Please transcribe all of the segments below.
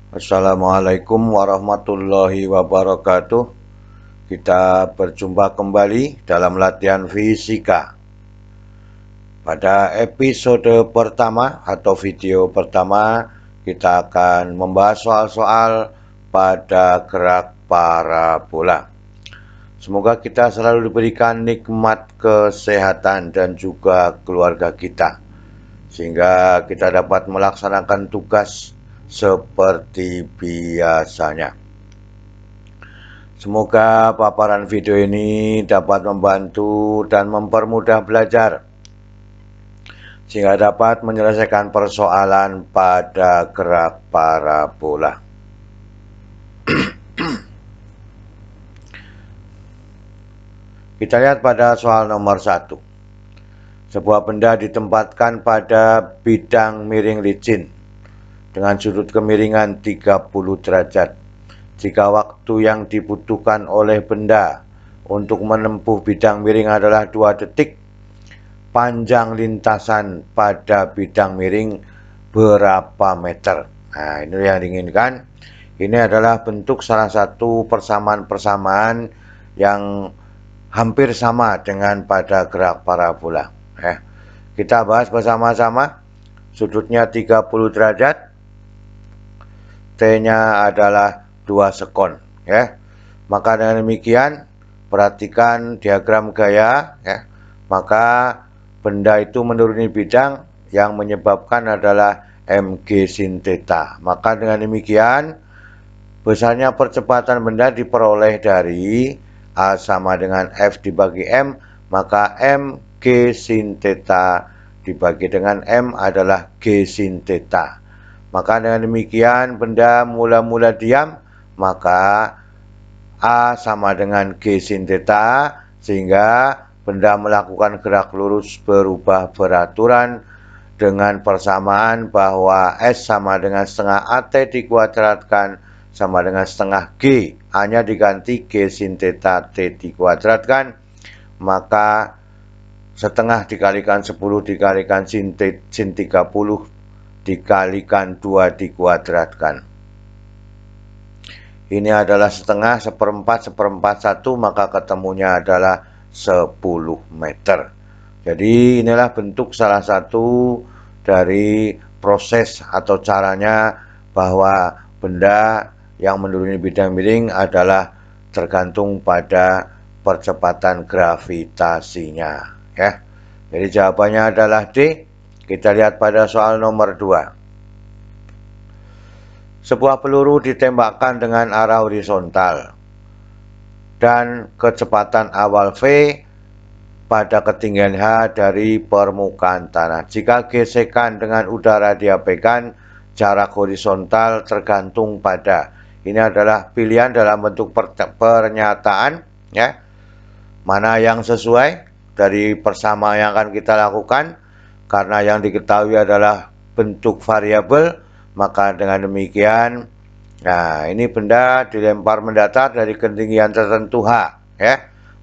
Assalamualaikum warahmatullahi wabarakatuh. Kita berjumpa kembali dalam latihan fisika. Pada episode pertama atau video pertama, kita akan membahas soal-soal pada gerak parabola. Semoga kita selalu diberikan nikmat kesehatan dan juga keluarga kita, sehingga kita dapat melaksanakan tugas seperti biasanya. Semoga paparan video ini dapat membantu dan mempermudah belajar, sehingga dapat menyelesaikan persoalan pada gerak parabola. Kita lihat pada soal nomor 1. Sebuah benda ditempatkan pada bidang miring licin dengan sudut kemiringan 30 derajat. Jika waktu yang dibutuhkan oleh benda untuk menempuh bidang miring adalah 2 detik, panjang lintasan pada bidang miring berapa meter? Nah, ini yang diinginkan. Ini adalah bentuk salah satu persamaan-persamaan yang hampir sama dengan pada gerak parabola. Kita bahas bersama-sama. Sudutnya 30 derajat. T-nya adalah 2 sekon. Maka dengan demikian, perhatikan diagram gaya. Maka benda itu menuruni bidang yang menyebabkan adalah mg sin theta. Maka dengan demikian, besarnya percepatan benda diperoleh dari A sama dengan F dibagi M, maka mg sin theta dibagi dengan M adalah G sin theta. Maka dengan demikian benda mula-mula diam, maka A sama dengan G sin theta, sehingga benda melakukan gerak lurus berubah beraturan dengan persamaan bahwa S sama dengan setengah AT dikuadratkan sama dengan setengah G. A-nya diganti G sin theta T dikuadratkan, maka setengah dikalikan 10 dikalikan sin 30 dikalikan 2 dikuadratkan. Ini adalah setengah, seperempat, seperempat, 1, maka ketemunya adalah 10 meter. Jadi inilah bentuk salah satu dari proses atau caranya bahwa benda yang menuruni bidang miring adalah tergantung pada percepatan gravitasinya. Jadi jawabannya adalah D. Kita lihat pada soal nomor 2. Sebuah peluru ditembakkan dengan arah horizontal dan kecepatan awal V pada ketinggian H dari permukaan tanah. Jika gesekan dengan udara diabaikan, jarak horizontal tergantung pada. Ini adalah pilihan dalam bentuk pernyataan. Mana yang sesuai dari persamaan yang akan kita lakukan. Karena yang diketahui adalah bentuk variabel, maka dengan demikian, nah ini benda dilempar mendatar dari ketinggian tertentu H.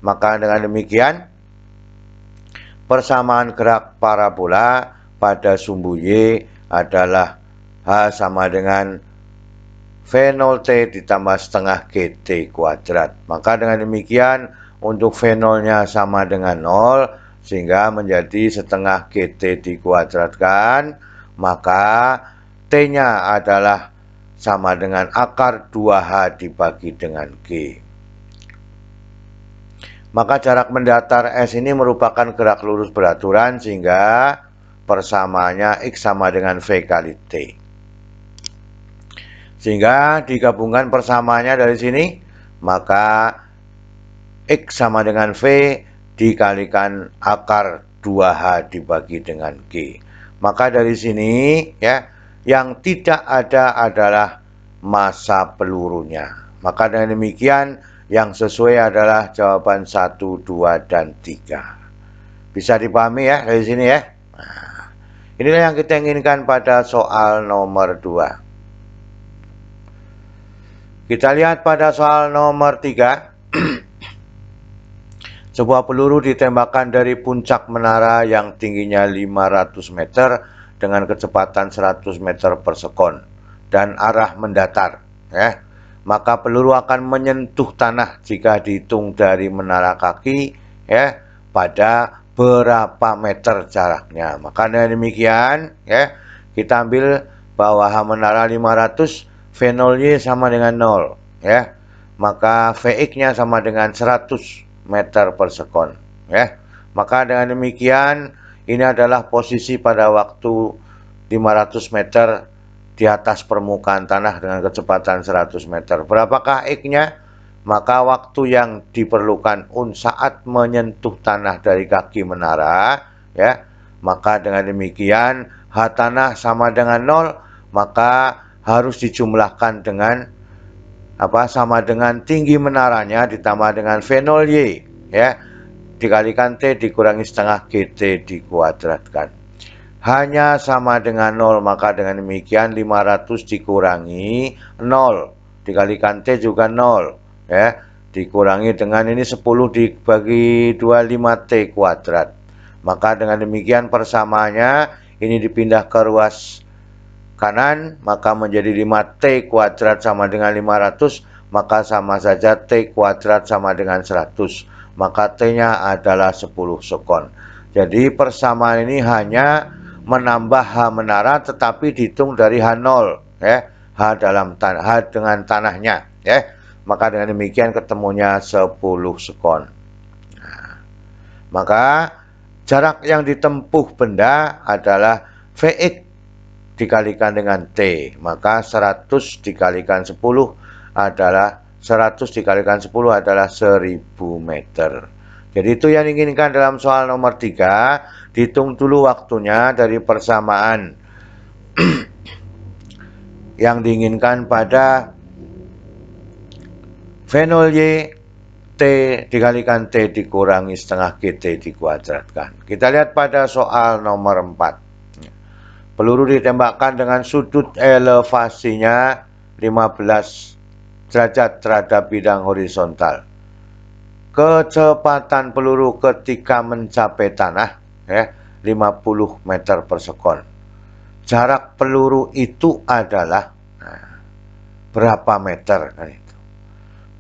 Maka dengan demikian, persamaan gerak parabola pada sumbu Y adalah H sama dengan V0T ditambah setengah GT kuadrat. Maka dengan demikian, untuk V0-nya sama dengan 0, sehingga menjadi setengah GT dikuadratkan, maka T-nya adalah sama dengan akar 2H dibagi dengan G. Maka jarak mendatar S ini merupakan gerak lurus beraturan, sehingga persamaannya X sama dengan V kali T. Sehingga digabungkan persamaannya dari sini, maka X sama dengan V dikalikan akar 2H dibagi dengan G. Maka dari sini yang tidak ada adalah massa pelurunya. Maka dengan demikian yang sesuai adalah jawaban 1, 2, dan 3. Bisa dipahami dari sini Nah, inilah yang kita inginkan pada soal nomor 2. Kita lihat pada soal nomor 3. Sebuah peluru ditembakkan dari puncak menara yang tingginya 500 meter dengan kecepatan 100 meter per sekon dan arah mendatar, ya. Maka peluru akan menyentuh tanah jika dihitung dari menara kaki, ya, pada berapa meter jaraknya. Maka dengan demikian, ya, kita ambil bahwa H menara 500, V0Y sama dengan 0, ya. Maka Vx-nya sama dengan 100 meter per sekon, ya. Maka dengan demikian, ini adalah posisi pada waktu 500 meter di atas permukaan tanah dengan kecepatan 100 meter. Berapakah X-nya? Maka waktu yang diperlukan saat menyentuh tanah dari kaki menara, ya. Maka dengan demikian H tanah sama dengan 0, maka harus dijumlahkan dengan sama dengan tinggi menaranya ditambah dengan V0Y, ya, dikalikan T dikurangi setengah GT dikuadratkan. Hanya sama dengan 0, maka dengan demikian 500 dikurangi 0 dikalikan T juga 0, ya, dikurangi dengan ini 10 dibagi 25 T kuadrat. Maka dengan demikian persamaannya ini dipindah ke ruas kanan, maka menjadi 5 T kuadrat sama dengan 500, maka sama saja T kuadrat sama dengan 100, maka T-nya adalah 10 sekon. Jadi persamaan ini hanya menambah H menara tetapi dihitung dari H0, ya, H dalam tanah, H dengan tanahnya, ya. Maka dengan demikian ketemunya 10 sekon. Nah, maka jarak yang ditempuh benda adalah Vx dikalikan dengan T, maka 100 dikalikan 10 adalah 100 dikalikan 10 adalah 1000 meter. Jadi itu yang diinginkan dalam soal nomor 3. Dihitung dulu waktunya dari persamaan yang diinginkan pada V0Y T dikalikan T dikurangi setengah GT dikuadratkan. Kita lihat pada soal nomor 4. Peluru ditembakkan dengan sudut elevasinya 15 derajat terhadap bidang horizontal. Kecepatan peluru ketika mencapai tanah, ya, 50 meter per sekon. Jarak peluru itu adalah berapa meter, kan itu.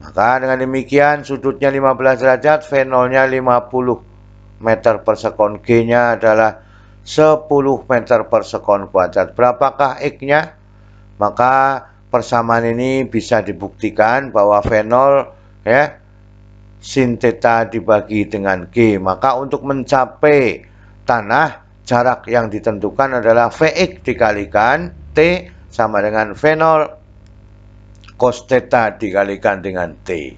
Maka dengan demikian sudutnya 15 derajat, V0-nya 50 meter per sekon, G-nya adalah 10 meter per sekon kuadrat. Berapakah X-nya? Maka persamaan ini bisa dibuktikan bahwa V0, ya, sin theta dibagi dengan G. Maka untuk mencapai tanah, jarak yang ditentukan adalah Vx dikalikan T sama dengan V0 cos theta dikalikan dengan T.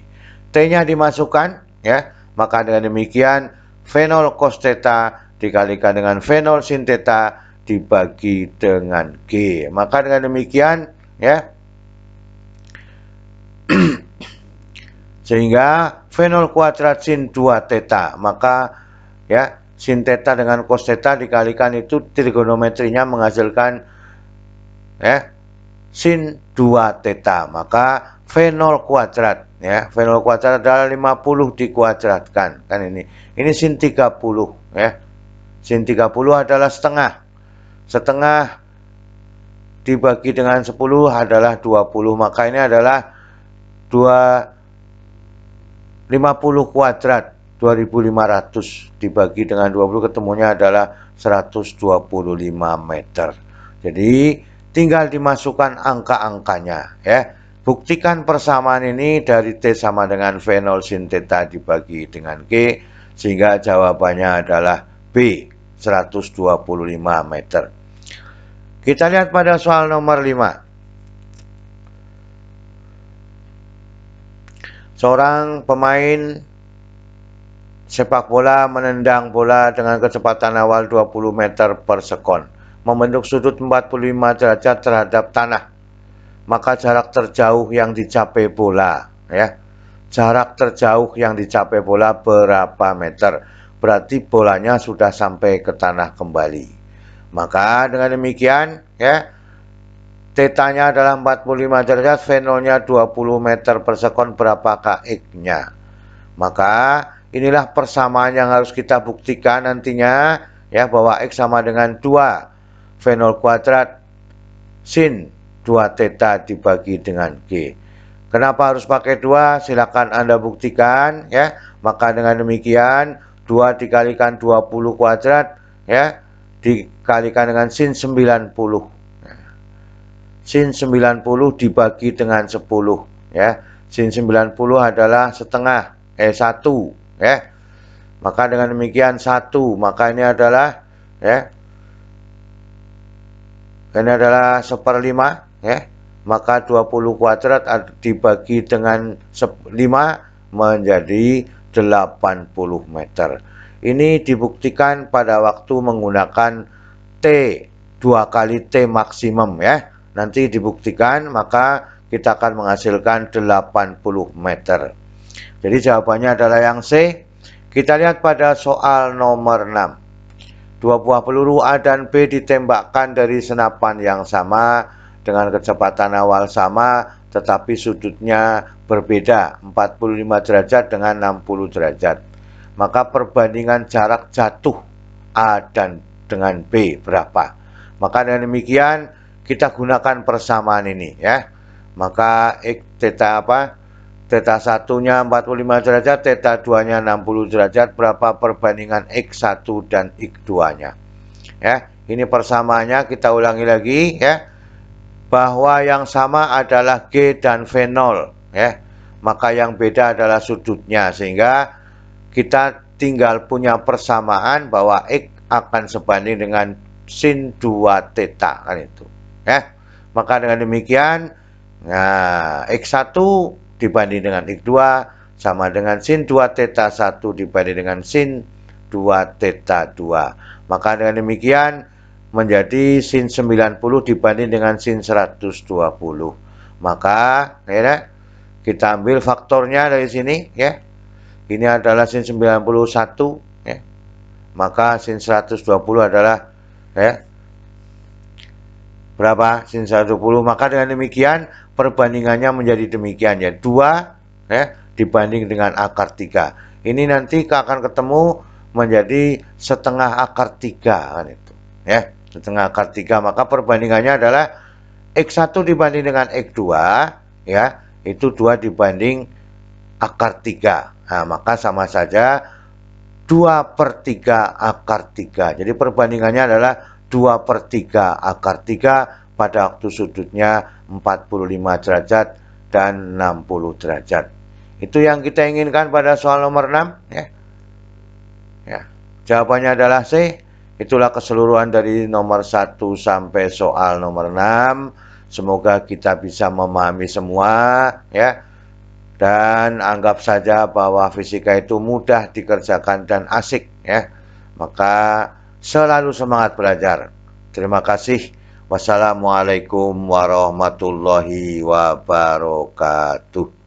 T-nya dimasukkan, ya. Maka dengan demikian V0 cos theta dikalikan dengan V0 sin theta dibagi dengan G. Maka dengan demikian, ya, sehingga V0 kuadrat sin 2 theta, maka, ya, sin theta dengan cos theta dikalikan itu trigonometrinya menghasilkan, ya, sin 2 theta, maka V0 kuadrat, ya, V0 kuadrat adalah 50 dikuadratkan, kan ini sin 30, ya, sin 30 adalah setengah dibagi dengan 10 adalah 20, maka ini adalah 50 kuadrat 2500 dibagi dengan 20 ketemunya adalah 125 meter. Jadi tinggal dimasukkan angka-angkanya, ya. Buktikan persamaan ini dari T sama dengan V0 sin theta dibagi dengan G, sehingga jawabannya adalah B, 125 meter. Kita lihat pada soal nomor 5. Seorang pemain sepak bola menendang bola dengan kecepatan awal 20 meter per sekon, membentuk sudut 45 derajat terhadap tanah. Maka jarak terjauh yang dicapai bola, ya, jarak terjauh yang dicapai bola berapa meter? Berarti bolanya sudah sampai ke tanah kembali. Maka dengan demikian, ya, Theta-nya adalah 45 derajat, V0-nya 20 meter per sekon, berapakah X-nya? Maka inilah persamaan yang harus kita buktikan nantinya, ya, bahwa X sama dengan 2 V0 kuadrat sin 2 theta dibagi dengan G. Kenapa harus pakai 2? Silakan Anda buktikan ya. Maka dengan demikian 2 dikalikan 20 kuadrat ya, dikalikan dengan sin 90. Sin 90 dibagi dengan 10 ya. Sin 90 adalah setengah 1 ya. Maka dengan demikian 1, maka ini adalah ya, ini adalah 1/5 ya. Maka 20 kuadrat dibagi dengan 5 menjadi 80 meter. Ini dibuktikan pada waktu menggunakan T, 2 kali T maksimum ya. Nanti dibuktikan, maka kita akan menghasilkan 80 meter. Jadi jawabannya adalah yang C. Kita lihat pada soal nomor 6. 2 buah peluru A dan B ditembakkan dari senapan yang sama dengan kecepatan awal sama, tetapi sudutnya berbeda 45 derajat dengan 60 derajat. Maka perbandingan jarak jatuh A dan dengan B berapa? Maka dengan demikian kita gunakan persamaan ini ya. Maka X theta apa? Theta 1-nya 45 derajat, theta 2-nya 60 derajat. Berapa perbandingan X1 dan X2-nya? Ya, ini persamaannya kita ulangi lagi ya. Bahwa yang sama adalah G dan V0 ya. Maka yang beda adalah sudutnya, sehingga kita tinggal punya persamaan bahwa X akan sebanding dengan sin 2 theta kan itu ya. Maka dengan demikian nah X1 dibanding dengan X2 sama dengan sin 2 theta 1 dibanding dengan sin 2 theta 2. Maka dengan demikian menjadi sin 90 dibanding dengan sin 120. Maka ya, kita ambil faktornya dari sini ya. Ini adalah sin 91 ya. Maka sin 120 adalah ya berapa? Sin 120. Maka dengan demikian perbandingannya menjadi demikian ya. 2 ya dibanding dengan akar 3. Ini nanti akan ketemu menjadi setengah akar 3 kan itu ya. Setengah akar 3, maka perbandingannya adalah X1 dibanding dengan X2 ya, itu 2 dibanding akar 3. Nah, maka sama saja 2/3 akar 3. Jadi perbandingannya adalah 2/3 akar 3 pada waktu sudutnya 45 derajat dan 60 derajat. Itu yang kita inginkan pada soal nomor 6 ya. Ya, jawabannya adalah C. Itulah keseluruhan dari nomor 1 sampai soal nomor 6. Semoga kita bisa memahami semua ya. Dan anggap saja bahwa fisika itu mudah dikerjakan dan asik ya. Maka selalu semangat belajar. Terima kasih. Wassalamualaikum warahmatullahi wabarakatuh.